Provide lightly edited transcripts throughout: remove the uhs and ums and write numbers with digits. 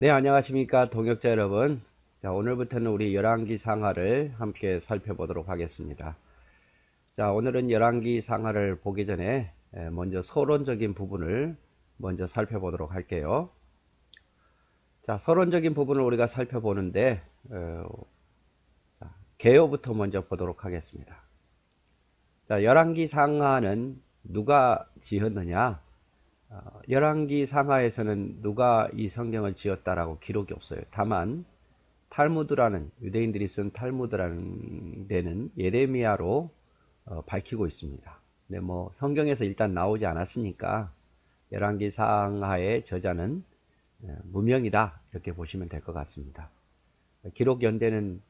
네, 안녕하십니까, 동역자 여러분. 자, 오늘부터는 우리 열왕기 상하를 함께 살펴보도록 하겠습니다. 자, 오늘은 열왕기 상하를 보기 전에 먼저 서론적인 부분을 먼저 살펴보도록 할게요. 자, 서론적인 부분을 우리가 살펴보는데 개요부터 먼저 보도록 하겠습니다. 자, 열왕기 상하는 누가 지었느냐? 열왕기 상하에서는 누가 이 성경을 지었다라고 기록이 없어요. 다만 탈무드라는, 유대인들이 쓴 탈무드라는 데는 예레미야로 밝히고 있습니다. 근데 뭐 성경에서 일단 나오지 않았으니까 열왕기 상하의 저자는 무명이다, 이렇게 보시면 될 것 같습니다. 기록 연대는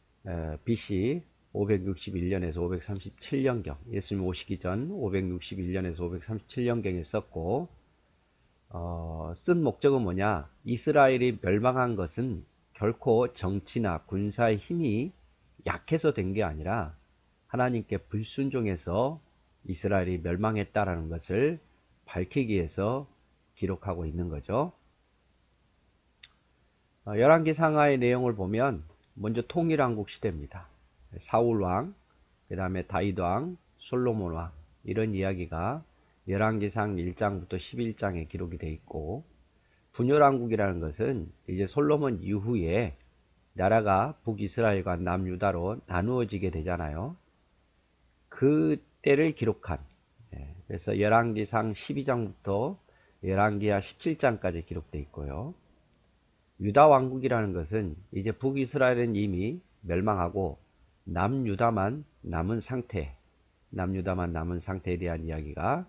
BC 561년에서 537년경, 예수님 오시기 전 561년에서 537년경에 썼고, 쓴 목적은 뭐냐? 이스라엘이 멸망한 것은 결코 정치나 군사의 힘이 약해서 된 게 아니라 하나님께 불순종해서 이스라엘이 멸망했다라는 것을 밝히기 위해서 기록하고 있는 거죠. 열왕기 상하의 내용을 보면 먼저 통일왕국 시대입니다. 사울왕, 그 다음에 다윗왕, 솔로몬왕, 이런 이야기가 열왕기상 1장부터 11장에 기록이 되어 있고, 분열왕국이라는 것은 이제 솔로몬 이후에 나라가 북이스라엘과 남유다로 나누어지게 되잖아요. 그 때를 기록한, 그래서 열왕기상 12장부터 열왕기하 17장까지 기록되어 있고요. 유다 왕국이라는 것은 이제 북이스라엘은 이미 멸망하고 남유다만 남은 상태에 대한 이야기가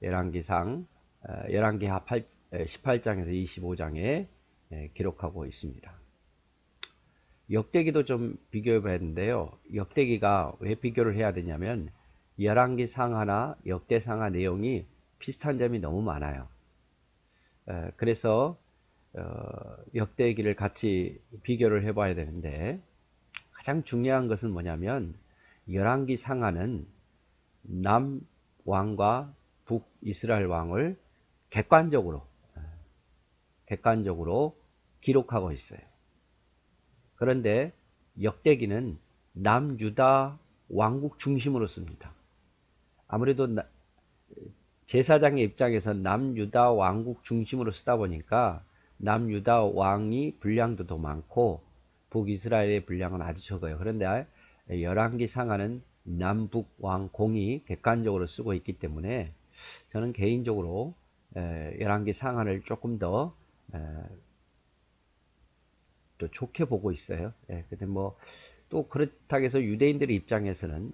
열왕기하 18장에서 25장에 기록하고 있습니다. 역대기도 좀 비교해 봐야 되는데요. 역대기가 왜 비교를 해야 되냐면 열왕기 상하나 역대 상하 내용이 비슷한 점이 너무 많아요. 그래서 역대기를 같이 비교를 해 봐야 되는데, 가장 중요한 것은 뭐냐면 열왕기 상하는 남왕과 북이스라엘 왕을 객관적으로 기록하고 있어요. 그런데 역대기는 남유다 왕국 중심으로 씁니다. 아무래도 제사장의 입장에서 남유다 왕국 중심으로 쓰다 보니까 남유다 왕이 분량도 더 많고 북이스라엘의 분량은 아주 적어요. 그런데 열왕기 상하는 남북 왕공이 객관적으로 쓰고 있기 때문에 저는 개인적으로 열왕기 상하를 조금 더 또 좋게 보고 있어요. 근데 뭐 또 그렇다고 해서 유대인들 입장에서는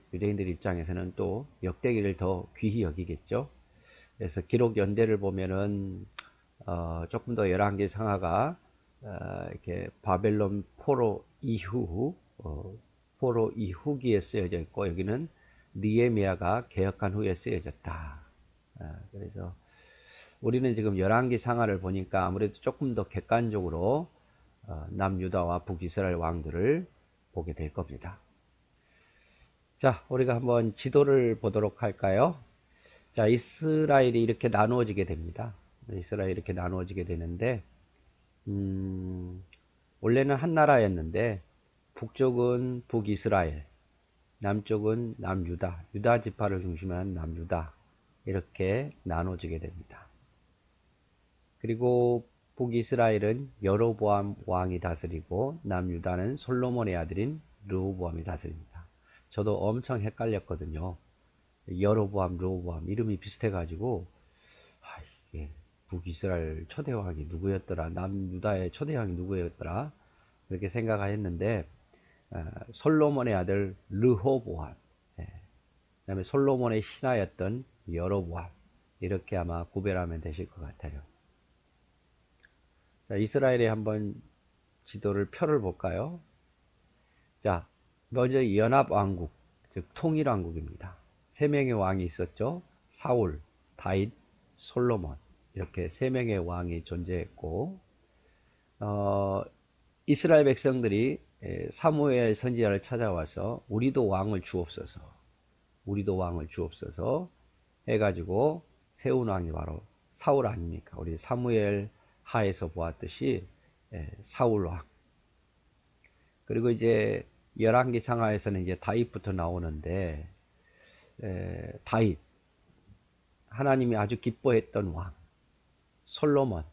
또 역대기를 더 귀히 여기겠죠. 그래서 기록 연대를 보면은 조금 더 열왕기 상하가 이렇게 바벨론 포로 이후기에 쓰여져 있고, 여기는 느헤미야가 개혁한 후에 쓰여졌다. 그래서 우리는 지금 열왕기 상하를 보니까 아무래도 조금 더 객관적으로 남유다와 북이스라엘 왕들을 보게 될 겁니다. 자, 우리가 한번 지도를 보도록 할까요? 자, 이스라엘이 이렇게 나누어지게 됩니다. 이스라엘이 이렇게 나누어지게 되는데, 원래는 한 나라였는데, 북쪽은 북이스라엘, 남쪽은 남유다, 유다 지파를 중심으로 한 남유다, 이렇게 나눠지게 됩니다. 그리고 북이스라엘은 여로보암 왕이 다스리고 남유다는 솔로몬의 아들인 르호보암이 다스립니다. 저도 엄청 헷갈렸거든요. 여로보암, 르호보암 이름이 비슷해가지고 이게 북이스라엘 초대왕이 누구였더라, 남유다의 초대왕이 누구였더라, 그렇게 생각했는데 솔로몬의 아들 르호보암, 그다음에 솔로몬의 신하였던 여로보암, 이렇게 아마 구별하면 되실 것 같아요. 자, 이스라엘의 한번 지도를 표를 볼까요? 자, 먼저 연합왕국, 즉 통일왕국입니다. 세 명의 왕이 있었죠. 사울, 다윗, 솔로몬, 이렇게 세 명의 왕이 존재했고, 이스라엘 백성들이 사무엘 선지자를 찾아와서 우리도 왕을 주옵소서 해가지고 세운 왕이 바로 사울 아닙니까? 우리 사무엘 하에서 보았듯이 사울 왕. 그리고 이제 열왕기 상하에서는 이제 다윗부터 나오는데, 다윗, 하나님이 아주 기뻐했던 왕, 솔로몬,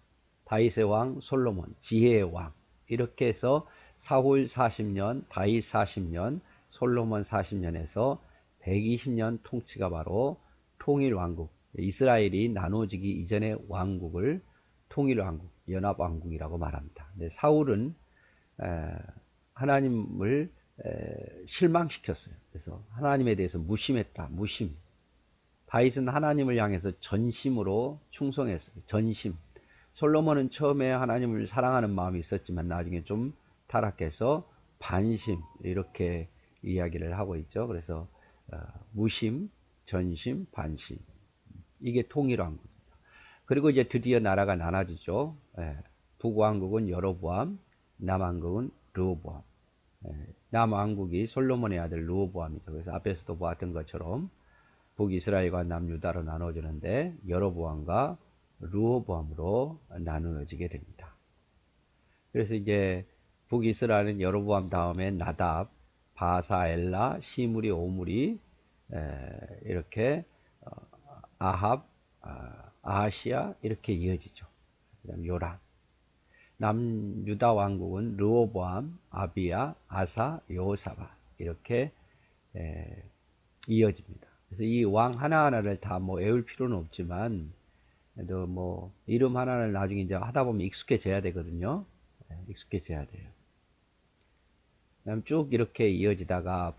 다윗의 왕 솔로몬, 지혜의 왕. 이렇게 해서 사울 40년, 다윗 40년, 솔로몬 40년에서 120년 통치가 바로 통일왕국, 이스라엘이 나눠지기 이전의 왕국을 통일왕국, 연합왕국이라고 말합니다. 근데 사울은 하나님을 실망시켰어요. 그래서 하나님에 대해서 무심했다. 무심. 다윗은 하나님을 향해서 전심으로 충성했어요. 전심. 솔로몬은 처음에 하나님을 사랑하는 마음이 있었지만 나중에 좀 타락해서 반심, 이렇게 이야기를 하고 있죠. 그래서 무심, 전심, 반심. 이게 통일왕국입니다. 그리고 이제 드디어 나라가 나눠지죠. 북왕국은 여로보암, 남왕국은 르호보암. 남왕국이 솔로몬의 아들 르호보암이죠. 그래서 앞에서도 보았던 것처럼 북이스라엘과 남유다로 나눠지는데 여로보암과 르호보암으로 나누어지게 됩니다. 그래서 이제 북이스라엘은 여로보암 다음에 나답, 바사, 엘라, 시므리, 오므리, 이렇게 아합, 아하시아 이렇게 이어지죠. 그다음 요람. 남유다 왕국은 르호보암, 아비야, 아사, 여호사밧 이렇게 이어집니다. 그래서 이 왕 하나하나를 다 뭐 외울 필요는 없지만, 그래도 뭐 이름 하나를 나중에 이제 하다 보면 익숙해져야 되거든요. 익숙해져야 돼요. 그다음 쭉 이렇게 이어지다가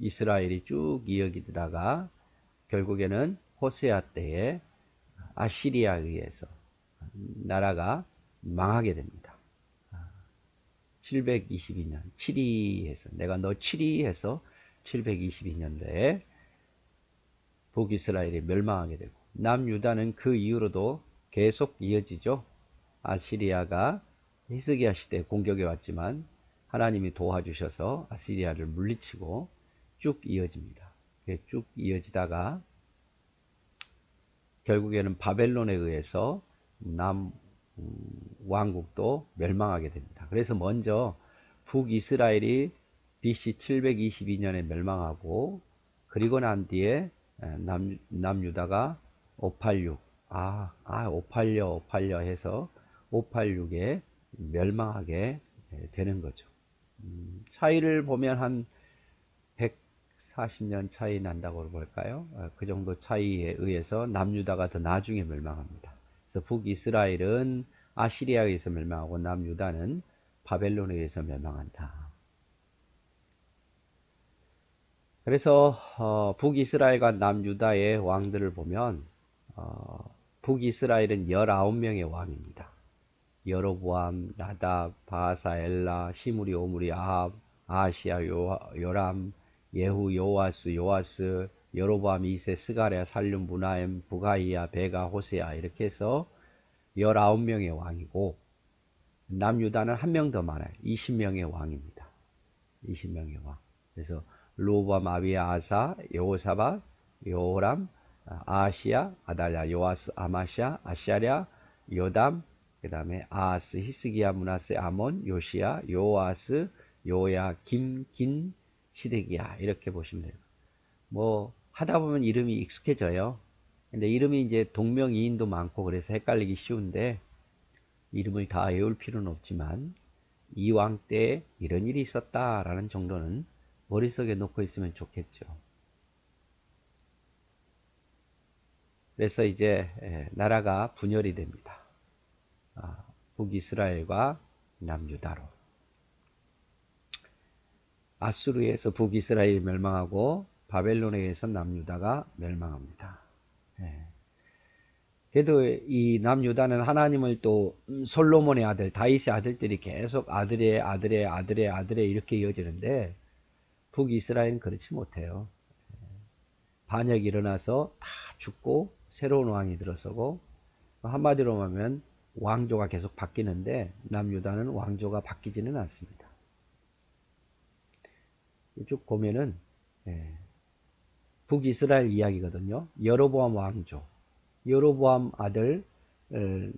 북이스라엘이 쭉 이어지다가 결국에는 호세아 때에 아시리아에 의해서 나라가 망하게 됩니다. 722년 7위해서 내가 너 7위해서 722년도에 북이스라엘이 멸망하게 되고, 남유다는 그 이후로도 계속 이어지죠. 아시리아가 히스기야 시대에 공격해 왔지만 하나님이 도와주셔서 아시리아를 물리치고 쭉 이어집니다. 쭉 이어지다가 결국에는 바벨론에 의해서 남왕국도 멸망하게 됩니다. 그래서 먼저 북이스라엘이 BC 722년에 멸망하고, 그리고 난 뒤에 남유다가 586, 586 해서 586에 멸망하게 되는 거죠. 차이를 보면 한 140년 차이 난다고 볼까요? 그 정도 차이에 의해서 남유다가 더 나중에 멸망합니다. 그래서 북이스라엘은 아시리아에 의해서 멸망하고 남유다는 바벨론에 의해서 멸망한다. 그래서 북이스라엘과 남유다의 왕들을 보면 북이스라엘은 19명의 왕입니다. 여로보암, 나답, 바사, 엘라, 시므리, 오므리, 아합, 아하시아, 요람, 예후, 요아스, 여로보암, 이세, 스가랴, 살룸, 무나엠, 부가이야, 베가, 호세아 이렇게 해서 19명의 왕이고, 남유다는 한 명 더 많아요. 20명의 왕입니다. 20명의 왕. 그래서 르호보암, 아비야, 아사, 여호사밧, 요호람, 아하시야, 아달랴, 요아스, 아마샤, 아샤랴, 요담, 그 다음에 아하스, 히스기야, 므낫세, 아몬, 요시야, 요아스, 요야, 긴, 시드기야 이렇게 보시면 돼요. 뭐 하다 보면 이름이 익숙해져요. 근데 이름이 이제 동명이인도 많고 그래서 헷갈리기 쉬운데, 이름을 다 외울 필요는 없지만 이 왕 때 이런 일이 있었다라는 정도는 머릿속에 놓고 있으면 좋겠죠. 그래서 이제 나라가 분열이 됩니다. 북이스라엘과 남유다로. 아수르에서 북이스라엘이 멸망하고 바벨론에 의해서 남유다가 멸망합니다. 그래도 이 남유다는 하나님을 또 솔로몬의 아들, 다윗의 아들들이 계속 아들의 이렇게 이어지는데, 북이스라엘은 그렇지 못해요. 반역이 일어나서 다 죽고 새로운 왕이 들어서고, 한마디로 하면 왕조가 계속 바뀌는데 남유다는 왕조가 바뀌지는 않습니다. 쭉 보면은 북이스라엘 이야기거든요. 여로보암 왕조, 여로보암 아들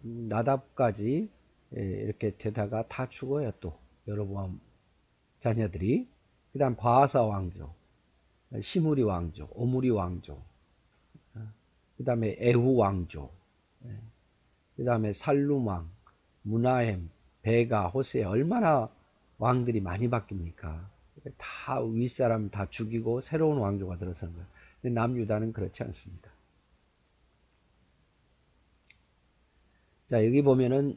나답까지 이렇게 되다가 다 죽어요. 또 여로보암 자녀들이. 그 다음 바하사 왕조, 시므리 왕조, 오므리 왕조, 그 다음에 에후 왕조, 그 다음에 살룸 왕, 무나헴, 베가, 호세. 얼마나 왕들이 많이 바뀝니까? 다 윗사람 다 죽이고 새로운 왕조가 들어선 거예요. 근데 남유다는 그렇지 않습니다. 자, 여기 보면은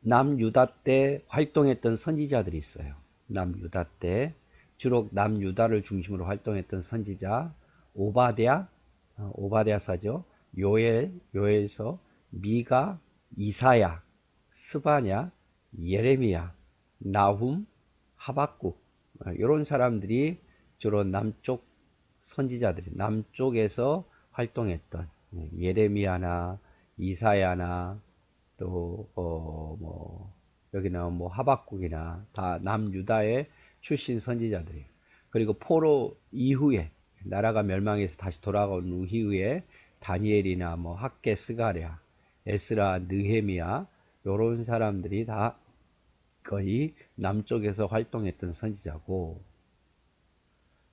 남유다 때 활동했던 선지자들이 있어요. 남유다 때 주로 남유다를 중심으로 활동했던 선지자 오바댜, 오바댜서죠. 요엘, 요엘서, 미가, 이사야, 스바냐, 예레미야, 나훔, 하박국, 이런 사람들이 주로 남쪽 선지자들이 남쪽에서 활동했던 예레미야나 이사야나 또 여기는 뭐 하박국이나 다 남유다의 출신 선지자들이에요. 그리고 포로 이후에 나라가 멸망해서 다시 돌아온 이후에 다니엘이나 뭐 학개 스가랴, 에스라, 느헤미야 요런 사람들이 다 거의 남쪽에서 활동했던 선지자고,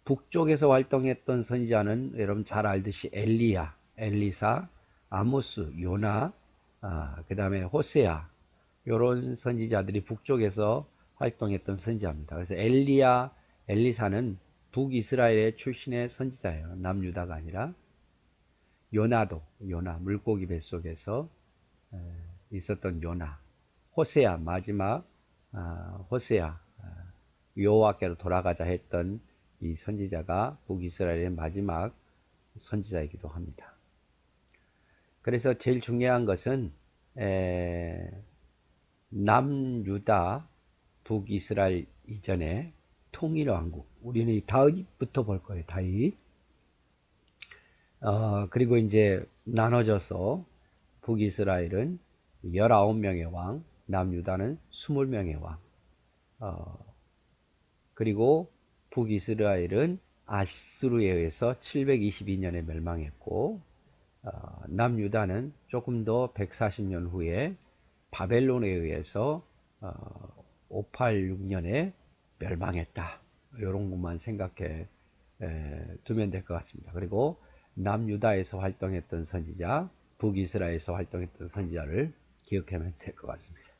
북쪽에서 활동했던 선지자는 여러분 잘 알듯이 엘리야, 엘리사, 아모스, 요나, 그 다음에 호세아, 요런 선지자들이 북쪽에서 활동했던 선지자입니다. 그래서 엘리야, 엘리사는 북이스라엘의 출신의 선지자예요. 남유다가 아니라. 요나도, 요나, 물고기 뱃속에서 있었던 요나. 호세아, 마지막 호세아, 여호와께로 돌아가자 했던 이 선지자가 북이스라엘의 마지막 선지자이기도 합니다. 그래서 제일 중요한 것은 남유다, 북이스라엘 이전에 통일왕국, 우리는 이 다윗부터 볼 거예요. 다윗. 그리고 이제 나눠져서 북이스라엘은 19명의 왕, 남유다는 20명의 왕, 그리고 북이스라엘은 아수르에 의해서 722년에 멸망했고, 남유다는 조금 더 140년 후에 바벨론에 의해서 586년에 멸망했다. 이런 것만 생각해 두면 될 것 같습니다. 그리고 남유다에서 활동했던 선지자, 북이스라엘에서 활동했던 선지자를 기억하면 될 것 같습니다.